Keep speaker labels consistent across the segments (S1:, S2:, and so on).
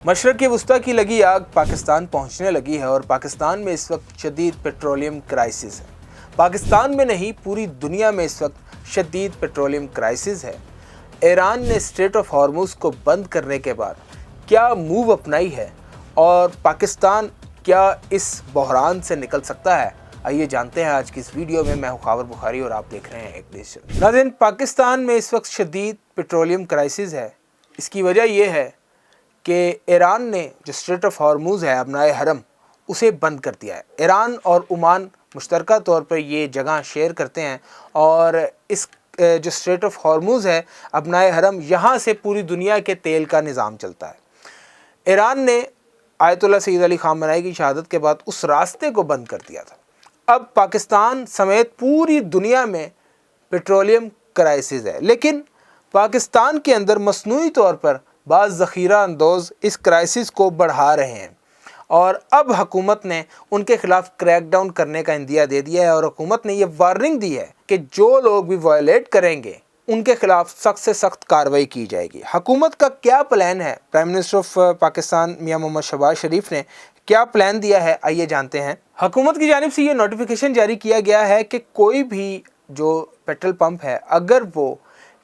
S1: मशरक़ वस्ती की लगी आग पाकिस्तान पहुंचने लगी है और पाकिस्तान में इस वक्त शदीद पेट्रोलियम क्राइसिस है। पाकिस्तान में नहीं, पूरी दुनिया में इस वक्त शदीद पेट्रोलियम क्राइसिस है। ईरान ने स्ट्रेट ऑफ हॉर्मुज़ को बंद करने के बाद क्या मूव अपनाई है और पाकिस्तान क्या इस बहरान से निकल सकता है, आइए जानते हैं आज की इस वीडियो में। मैं हूं खावर बुखारी और आप देख रहे हैं एक देश। नाज़रीन, पाकिस्तान में इस वक्त शदीद पेट्रोलियम क्राइसिस है। इसकी वजह यह है कि ईरान ने जो स्ट्रेट ऑफ हॉर्मुज़ है, अपनाए हरम, उसे बंद कर दिया है। ईरान और ओमान मुश्तरका तौर पर ये जगह शेयर करते हैं और इस जो स्ट्रेट ऑफ हॉर्मुज़ है, अपनाए हरम, यहाँ से पूरी दुनिया के तेल का निज़ाम चलता है। ईरान ने आयतुल्लाह सईद अली ख़ामनेई की शहादत के बाद उस रास्ते को बंद कर दिया था। अब पाकिस्तान समेत पूरी दुनिया में पेट्रोलियम क्राइसिस है, लेकिन पाकिस्तान के अंदर मसनूई तौर पर बाज़ ज़ख़ीरा अंदोज़ इस क्राइसिस को बढ़ा रहे हैं और अब हुकूमत ने उनके ख़िलाफ़ क्रैक डाउन करने का इंदिया दे दिया है और हुकूमत ने यह वार्निंग दी है कि जो लोग भी वायलेट करेंगे उनके ख़िलाफ़ सख्त से सख्त कार्रवाई की जाएगी। हुकूमत का क्या प्लान है? प्राइम मिनिस्टर ऑफ पाकिस्तान मियां मोहम्मद शहबाज शरीफ ने क्या प्लान दिया है, आइए जानते हैं। हुकूमत की जानिब से ये नोटिफिकेशन जारी किया गया है कि कोई भी जो पेट्रोल पंप है, अगर वो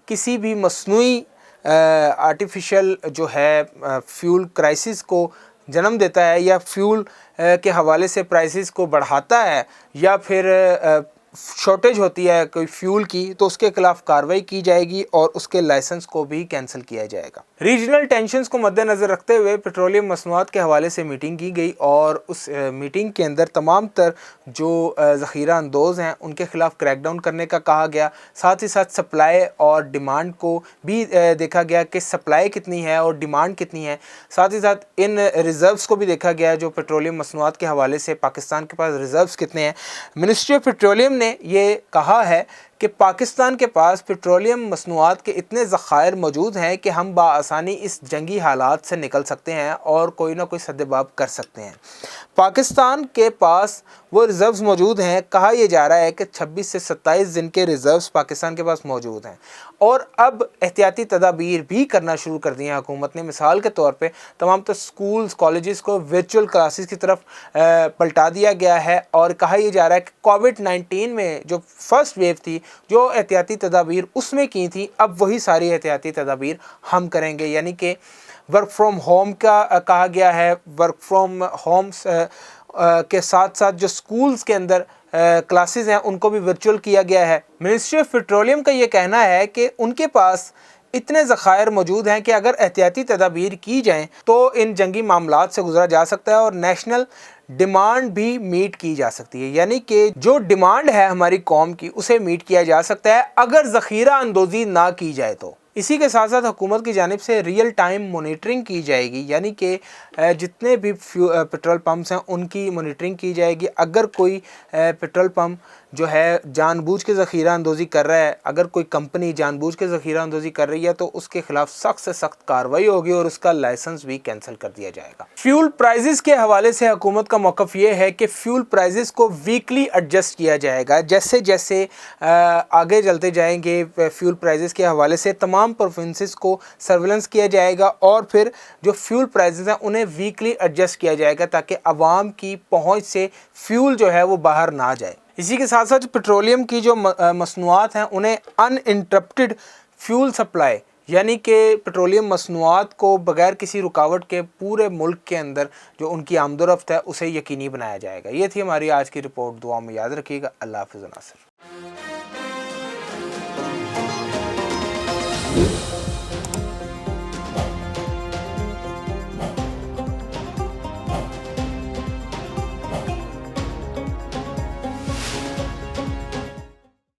S1: किसी भी मसनूई आर्टिफिशियल जो है फ्यूल क्राइसिस को जन्म देता है या फ्यूल के हवाले से प्राइसेस को बढ़ाता है या फिर शॉर्टेज होती है कोई फ्यूल की, तो उसके खिलाफ कार्रवाई की जाएगी और उसके लाइसेंस को भी कैंसिल किया जाएगा। रीजनल टेंशन्स को मद्देनज़र रखते हुए पेट्रोलियम मसनूआत के हवाले से मीटिंग की गई और उस मीटिंग के अंदर तमाम तर जो ज़ख़ीरा अंदोज़ हैं उनके ख़िलाफ़ क्रैकडाउन करने का कहा गया। साथ ही साथ सप्लाई और डिमांड को भी देखा गया कि सप्लाई कितनी है और डिमांड कितनी है। साथ ही साथ इन रिज़र्व्स को भी देखा गया जो पेट्रोलियम मसनूआत के हवाले से पाकिस्तान के पास रिज़र्व्स कितने हैं। मिनिस्ट्री ऑफ पेट्रोलियम ने ये कहा है कि पाकिस्तान के पास पेट्रोलियम मसनूआत के इतने ज़ख़ायर मौजूद हैं कि हम बाआसानी इस जंगी हालात से निकल सकते हैं और कोई ना कोई सद्देबाब कर सकते हैं। पाकिस्तान के पास वो रिज़र्व्स मौजूद हैं। कहा यह जा रहा है कि 26 से 27 दिन के रिज़र्व्स पाकिस्तान के पास मौजूद हैं और अब एहतियाती तदाबीर भी करना शुरू कर दी हैं हुकूमत ने। मिसाल के तौर पे तमाम तो स्कूल्स कॉलेजेस को वर्चुअल क्लासेस की तरफ पलटा दिया गया है और कहा यह जा रहा है कि कोविड-19 में जो फर्स्ट वेव थी, जो एहतियाती तदाबीर उसमें की थी, अब वही सारी एहतियाती तदाबीर हम करेंगे। यानी कि वर्क फ्रॉम होम का कहा गया है। वर्क फ्रॉम होम्स के साथ साथ जो स्कूल्स के अंदर क्लासेस हैं उनको भी वर्चुअल किया गया है। मिनिस्ट्री ऑफ पेट्रोलियम का ये कहना है कि उनके पास इतने ज़ख़ायर मौजूद हैं कि अगर एहतियाती तदाबीर की जाएँ तो इन जंगी मामलात से गुजरा जा सकता है और नेशनल डिमांड भी मीट की जा सकती है। यानी कि जो डिमांड है हमारी कौम की, उसे मीट किया जा सकता है अगर ज़ख़ीरा अंदोज़ी ना की जाए तो। इसी के साथ साथ हुकूमत की जानिब से रियल टाइम मॉनिटरिंग की जाएगी, यानी कि जितने भी पेट्रोल पंप्स हैं उनकी मॉनिटरिंग की जाएगी। अगर कोई पेट्रोल पंप जो है जानबूझ के ज़ख़ीरा अंदोज़ी कर रहा है, अगर कोई कंपनी जानबूझ के ज़ख़ीरा अंदोज़ी कर रही है तो उसके ख़िलाफ़ सख्त से सख्त कार्रवाई होगी और उसका लाइसेंस भी कैंसिल कर दिया जाएगा। फ्यूल प्राइजेस के हवाले से हुकूमत का मौक़िफ़ ये है कि फ्यूल प्राइजेस को वीकली एडजस्ट किया जाएगा। जैसे जैसे आगे चलते जाएंगे फ्यूल प्राइजेस के हवाले से तमाम प्रोविंसेस को सर्विलेंस किया जाएगा और फिर जो फ्यूल प्राइजेस हैं उन्हें वीकली एडजस्ट किया जाएगा ताकि आवाम की पहुँच से फ्यूल जो है वो बाहर ना जाए। इसी के साथ साथ पेट्रोलियम की जो मसनूआत हैं उन्हें अनइंटरप्टेड फ्यूल सप्लाई, यानी कि पेट्रोलियम मसनूआत को बगैर किसी रुकावट के पूरे मुल्क के अंदर जो उनकी आमदोरफ्त है उसे यकीनी बनाया जाएगा। ये थी हमारी आज की रिपोर्ट। दुआ में याद रखिएगा। अल्लाह हाफ़िज़ नासिर।